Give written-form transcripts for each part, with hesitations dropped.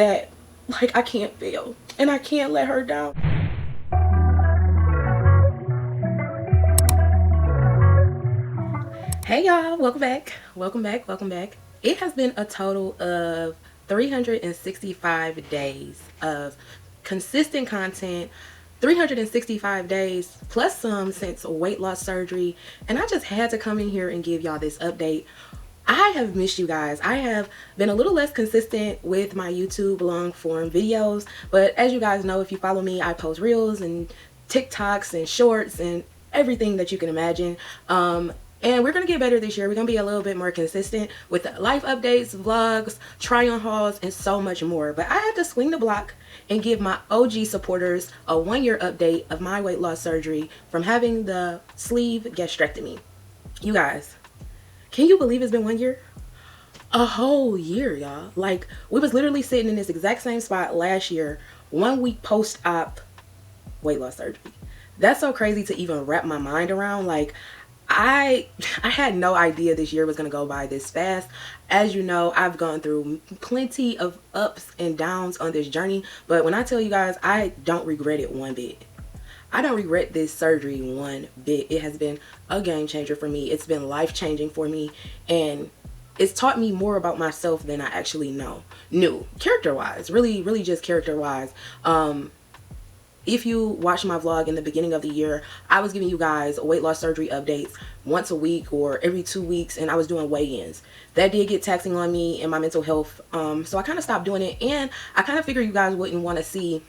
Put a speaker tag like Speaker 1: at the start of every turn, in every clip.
Speaker 1: that, like, I can't fail and I can't let her down. Hey y'all, welcome back. It has been a total of 365 days of consistent content, 365 days plus some since weight loss surgery, and I just had to come in here and give y'all this update. I have missed you guys. I have been a little less consistent with my YouTube long form videos, but as you guys know, if you follow me, I post reels and TikToks and shorts and everything that you can imagine. And we're going to get better this year. We're going to be a little bit more consistent with life updates, vlogs, try-on hauls, and so much more. But I had to swing the block and give my OG supporters a 1-year update of my weight loss surgery from having the sleeve gastrectomy. You guys, can you believe it's been 1 year? A whole year, y'all. Like, we was literally sitting in this exact same spot last year, 1 week post-op weight loss surgery. That's so crazy to even wrap my mind around. Like, I had no idea this year was going to go by this fast. As you know, I've gone through plenty of ups and downs on this journey, but when I tell you guys, I don't regret it one bit. I don't regret this surgery one bit. It has been a game changer for me. It's been life changing for me, and it's taught me more about myself than I actually knew character wise, really just character wise. If you watch my vlog in the beginning of the year, I was giving you guys weight loss surgery updates once a week or every 2 weeks, and I was doing weigh-ins. That did get taxing on me and my mental health, so I kind of stopped doing it, and I kind of figured you guys wouldn't want to see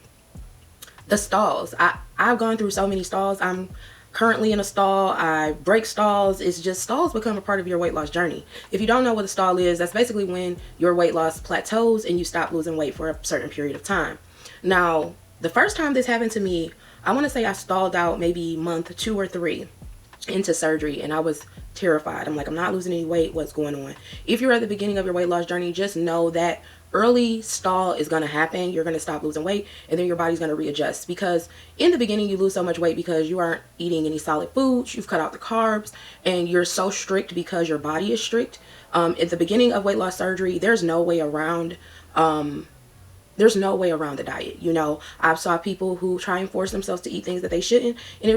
Speaker 1: the stalls. I've gone through so many stalls. I'm currently in a stall. I break stalls. It's just, stalls become a part of your weight loss journey. If you don't know what a stall is, that's basically when your weight loss plateaus and you stop losing weight for a certain period of time. Now, the first time this happened to me, I want to say I stalled out maybe month 2 or 3 into surgery, and I was terrified. I'm like, I'm not losing any weight. What's going on? If you're at the beginning of your weight loss journey, just know that early stall is going to happen. You're going to stop losing weight, and then your body's going to readjust, because in the beginning you lose so much weight because you aren't eating any solid foods. You've cut out the carbs, and you're so strict because your body is strict. At the beginning of weight loss surgery, there's no way around the diet. You know, I've saw people who try and force themselves to eat things that they shouldn't, and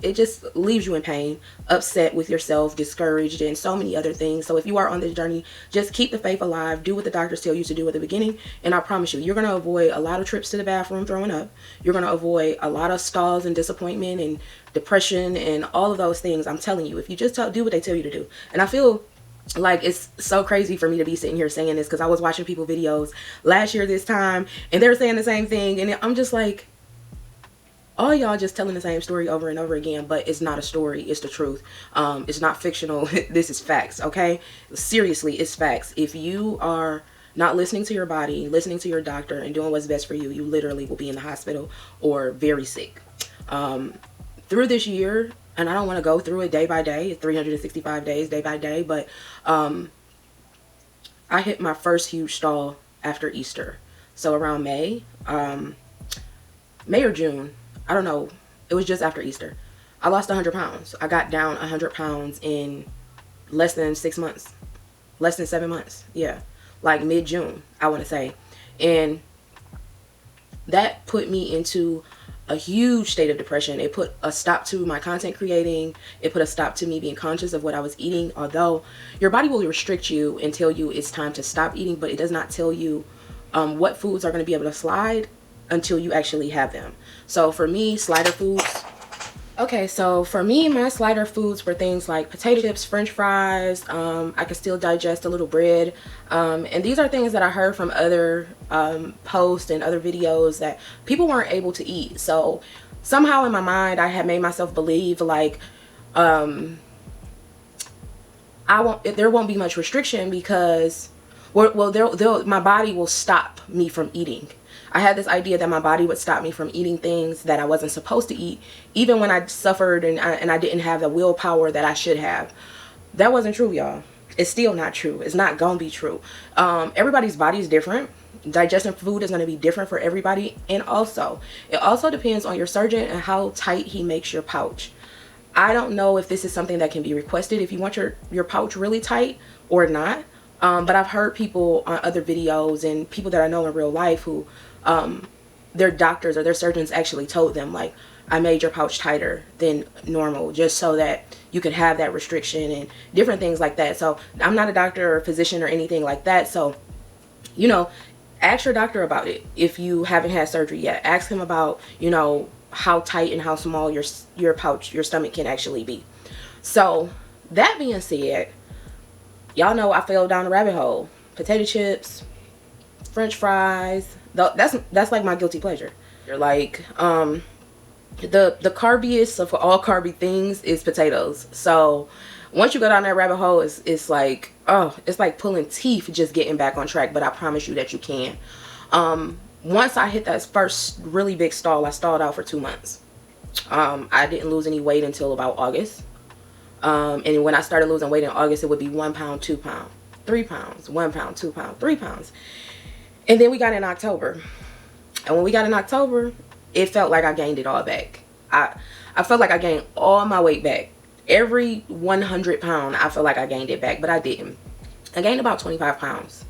Speaker 1: it just leaves you in pain, upset with yourself, discouraged, and so many other things. So if you are on this journey, just keep the faith alive. Do what the doctors tell you to do at the beginning, and I promise you, you're going to avoid a lot of trips to the bathroom throwing up. You're going to avoid a lot of stalls and disappointment and depression and all of those things. I'm telling you, if you just do what they tell you to do. And I feel like it's so crazy for me to be sitting here saying this, because I was watching people videos last year this time, and they're saying the same thing, and I'm just like, all y'all just telling the same story over and over again. But it's not a story, it's the truth. It's not fictional. This is facts, okay? Seriously, it's facts. If you are not listening to your body, listening to your doctor, and doing what's best for you, you literally will be in the hospital or very sick. Through this year, and I don't want to go through it day by day, 365 days, day by day, but I hit my first huge stall after Easter. So around May or June, I don't know, it was just after Easter, I lost 100 pounds. I got down 100 pounds in less than 6 months, less than 7 months. Yeah, like mid-June, I want to say. And that put me into a huge state of depression. It put a stop to my content creating. It put a stop to me being conscious of what I was eating. Although your body will restrict you and tell you it's time to stop eating, but it does not tell you what foods are going to be able to slide until you actually have them. So for me, slider foods. Okay, so for me, my slider foods were things like potato chips, french fries. I could still digest a little bread. And these are things that I heard from other posts and other videos that people weren't able to eat. So somehow in my mind, I had made myself believe like there won't be much restriction because, my body will stop me from eating. I had this idea that my body would stop me from eating things that I wasn't supposed to eat, even when I suffered and I didn't have the willpower that I should have. That wasn't true, y'all. It's still not true. It's not gonna be true. Everybody's body is different. Digesting food is going to be different for everybody, and also it also depends on your surgeon and how tight he makes your pouch. I don't know if this is something that can be requested if you want your pouch really tight or not. But I've heard people on other videos and people that I know in real life who their doctors or their surgeons actually told them, like, I made your pouch tighter than normal just so that you could have that restriction and different things like that. So I'm not a doctor or a physician or anything like that. So, you know, ask your doctor about it. If you haven't had surgery yet, ask him about, you know, how tight and how small your pouch, your stomach can actually be. So that being said, y'all know I fell down the rabbit hole. Potato chips, French fries. That's like my guilty pleasure. You're like, the carbiest of all carby things is potatoes. So once you go down that rabbit hole, it's like, oh, it's like pulling teeth just getting back on track. But I promise you that you can. Once I hit that first really big stall, I stalled out for 2 months. I didn't lose any weight until about August. And when I started losing weight in August, it would be 1 pound, 2 pounds, 3 pounds, 1 pound, 2 pounds, 3 pounds. And then we got in October. And when we got in October, it felt like I gained it all back. I felt like I gained all my weight back. Every 100 pound, I felt like I gained it back, but I didn't. I gained about 25 pounds.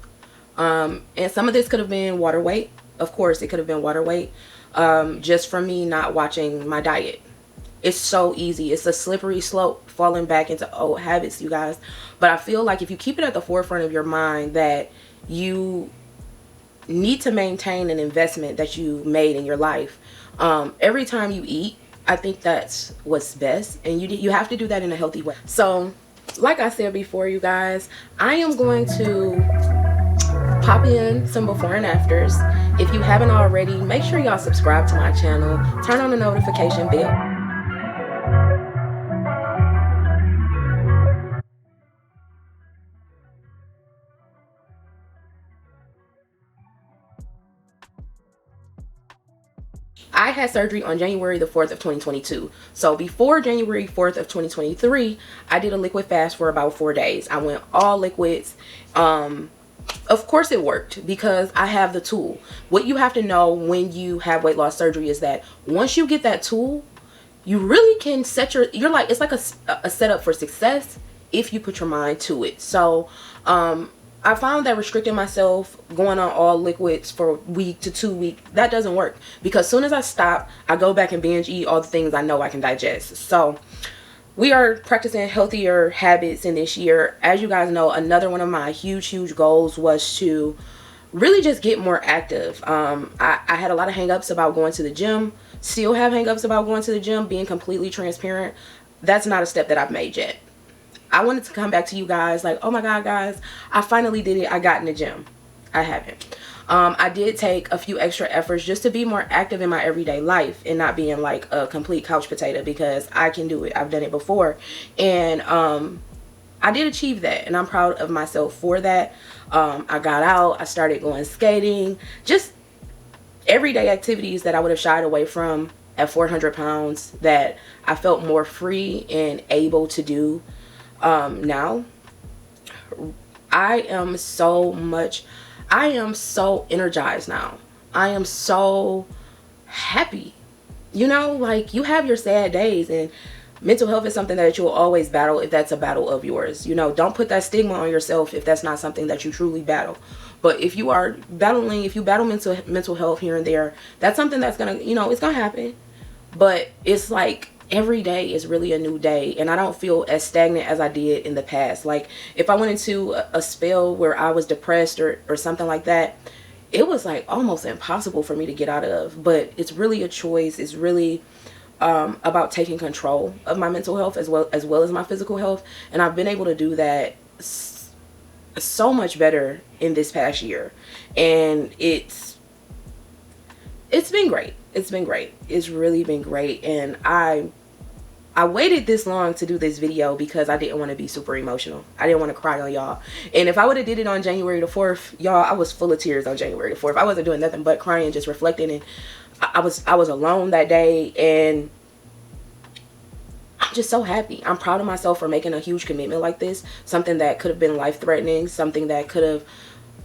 Speaker 1: And some of this could have been water weight. Of course, it could have been water weight. Just from me not watching my diet. It's so easy. It's a slippery slope falling back into old habits, you guys. But I feel like if you keep it at the forefront of your mind that you need to maintain an investment that you made in your life, every time you eat, I think that's what's best. And you have to do that in a healthy way. So, like I said before, you guys, I am going to pop in some before and afters. If you haven't already, make sure y'all subscribe to my channel. Turn on the notification bell. I had surgery on January the 4th of 2022. So before January 4th of 2023, I did a liquid fast for about 4 days. I went all liquids. Of course it worked because I have the tool. What you have to know when you have weight loss surgery is that once you get that tool, you really can set you're like, it's like a setup for success if you put your mind to it. So, I found that restricting myself, going on all liquids for a week to 2 weeks, that doesn't work. Because as soon as I stop, I go back and binge eat all the things I know I can digest. So we are practicing healthier habits in this year. As you guys know, another one of my huge goals was to really just get more active. I had a lot of hang-ups about going to the gym. Still have hang-ups about going to the gym, being completely transparent. That's not a step that I've made yet. I wanted to come back to you guys like, oh my God, guys, I finally did it. I got in the gym. I haven't. I did take a few extra efforts just to be more active in my everyday life and not being like a complete couch potato, because I can do it. I've done it before. And I did achieve that, and I'm proud of myself for that. I got out. I started going skating. Just everyday activities that I would have shied away from at 400 pounds that I felt more free and able to do. Now I am so energized now. I am so happy. You know, like, you have your sad days, and mental health is something that you'll always battle if that's a battle of yours. You know, don't put that stigma on yourself if that's not something that you truly battle. But if you are battling, if you battle mental health here and there, that's something that's gonna, you know, it's gonna happen. But it's like, every day is really a new day, and I don't feel as stagnant as I did in the past. Like, if I went into a spell where I was depressed or something like that, it was like almost impossible for me to get out of. But it's really a choice. It's really about taking control of my mental health as well as my physical health, and I've been able to do that so much better in this past year, and it's been great. It's been great. It's really been great. And I waited this long to do this video because I didn't want to be super emotional. I didn't want to cry on y'all. And if I would have did it on January the 4th, y'all, I was full of tears on January the 4th. I wasn't doing nothing but crying, just reflecting. And I was alone that day, and I'm just so happy. I'm proud of myself for making a huge commitment like this. Something that could have been life-threatening, something that could have,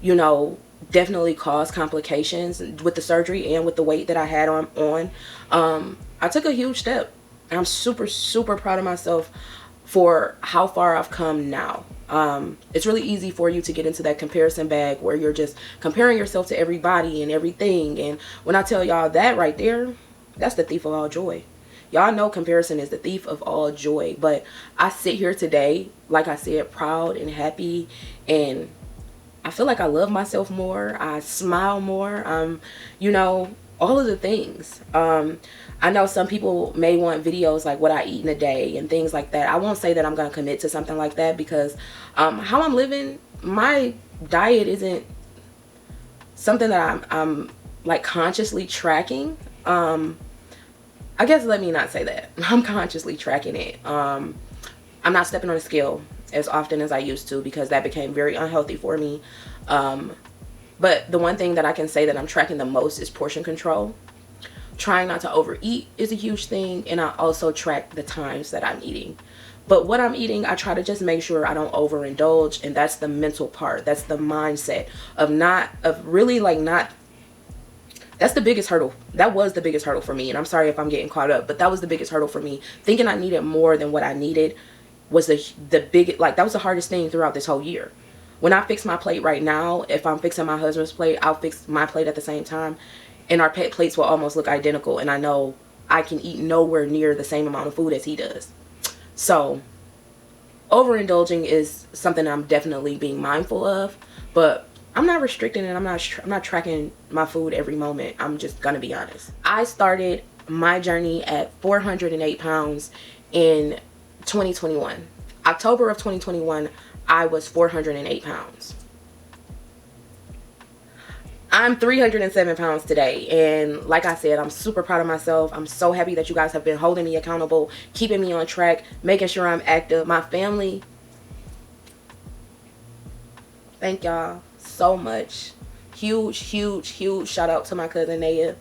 Speaker 1: you know, definitely caused complications with the surgery and with the weight that I had on. I took a huge step. I'm super proud of myself for how far I've come now. It's really easy for you to get into that comparison bag where you're just comparing yourself to everybody and everything. And when I tell y'all that right there, that's the thief of all joy. Y'all know comparison is the thief of all joy. But I sit here today, like I said, proud and happy, and I feel like I love myself more. I smile more. You know, all of the things. I know some people may want videos like what I eat in a day and things like that. I won't say that I'm going to commit to something like that because how I'm living, my diet isn't something that I'm like consciously tracking. I guess let me not say that. I'm consciously tracking it. I'm not stepping on a scale as often as I used to because that became very unhealthy for me. But the one thing that I can say that I'm tracking the most is portion control. Trying not to overeat is a huge thing, and I also track the times that I'm eating. But what I'm eating, I try to just make sure I don't overindulge, and that's the mental part. That's the mindset of that's the biggest hurdle. That was the biggest hurdle for me, and I'm sorry if I'm getting caught up, but that was the biggest hurdle for me. Thinking I needed more than what I needed was that was the hardest thing throughout this whole year. When I fix my plate right now, if I'm fixing my husband's plate, I'll fix my plate at the same time, and our pet plates will almost look identical, and I know I can eat nowhere near the same amount of food as he does. So overindulging is something I'm definitely being mindful of, but I'm not restricting it. I'm not tracking my food every moment. I'm just gonna be honest. I started my journey at 408 pounds in 2021. October of 2021, I was 408 pounds. I'm 307 pounds today, and like I said, I'm super proud of myself. I'm so happy that you guys have been holding me accountable, keeping me on track, making sure I'm active. My family, thank y'all so much. Huge shout out to my cousin Naya,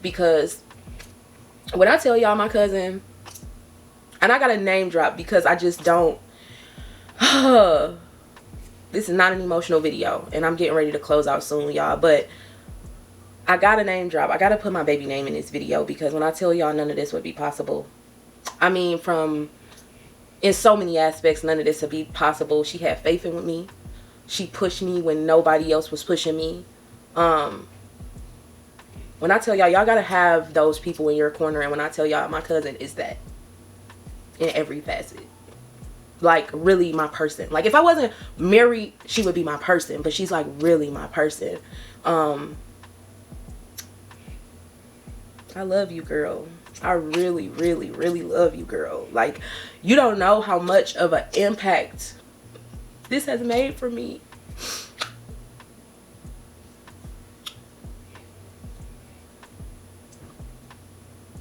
Speaker 1: because when I tell y'all my cousin, and I got a name drop because I just don't this is not an emotional video, and I'm getting ready to close out soon, y'all, but I got a name drop. I gotta put my baby name in this video, because when I tell y'all none of this would be possible, I mean, in so many aspects, none of this would be possible. She had faith in me. She pushed me when nobody else was pushing me. When I tell y'all, y'all gotta have those people in your corner, and when I tell y'all, my cousin is that in every facet. Like, really my person. Like, if I wasn't married, she would be my person, but she's like really my person. I love you, girl. I really love you, girl. Like, you don't know how much of an impact this has made for me.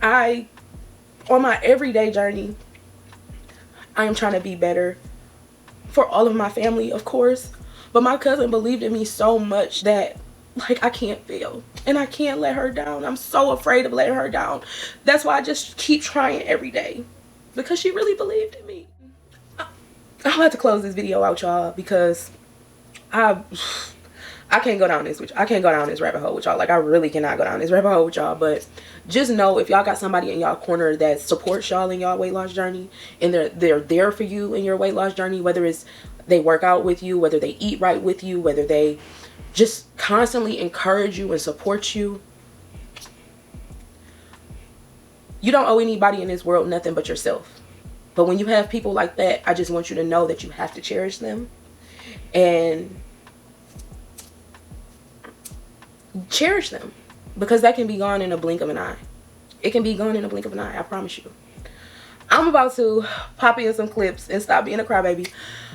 Speaker 1: On my everyday journey, I am trying to be better for all of my family, of course, but my cousin believed in me so much that, like, I can't fail, and I can't let her down. I'm so afraid of letting her down. That's why I just keep trying every day, because she really believed in me. I'll have to close this video out, y'all, because I can't go down this with y'all. I can't go down this rabbit hole with y'all. Like, I really cannot go down this rabbit hole with y'all. But just know, if y'all got somebody in y'all corner that supports y'all in y'all weight loss journey, and they're there for you in your weight loss journey, whether it's they work out with you, whether they eat right with you, whether they just constantly encourage you and support you, you don't owe anybody in this world nothing but yourself. But when you have people like that, I just want you to know that you have to cherish them, and cherish them, because that can be gone in a blink of an eye. It can be gone in a blink of an eye, I promise you. I'm about to pop in some clips and stop being a crybaby,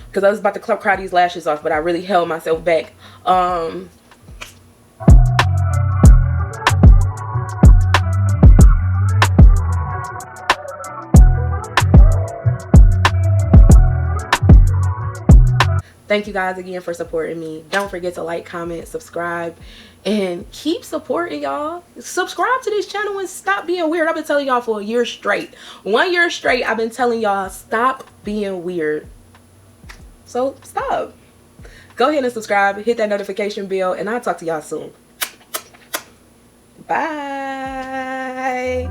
Speaker 1: because I was about to cry these lashes off, but I really held myself back. Thank you guys again for supporting me. Don't forget to like, comment, subscribe, and keep supporting, y'all. Subscribe to this channel and stop being weird. I've been telling y'all for a year straight. 1 year straight, I've been telling y'all, stop being weird. So stop. Go ahead and subscribe, hit that notification bell, and I'll talk to y'all soon. Bye.